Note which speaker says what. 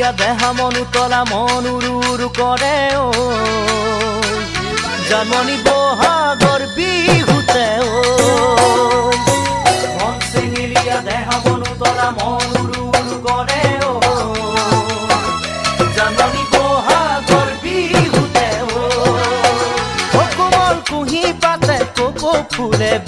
Speaker 1: দিয়া দেহা মন উতলা মন উৰু উৰু কৰে ও জানমণি বহাগৰ বিহুতে ও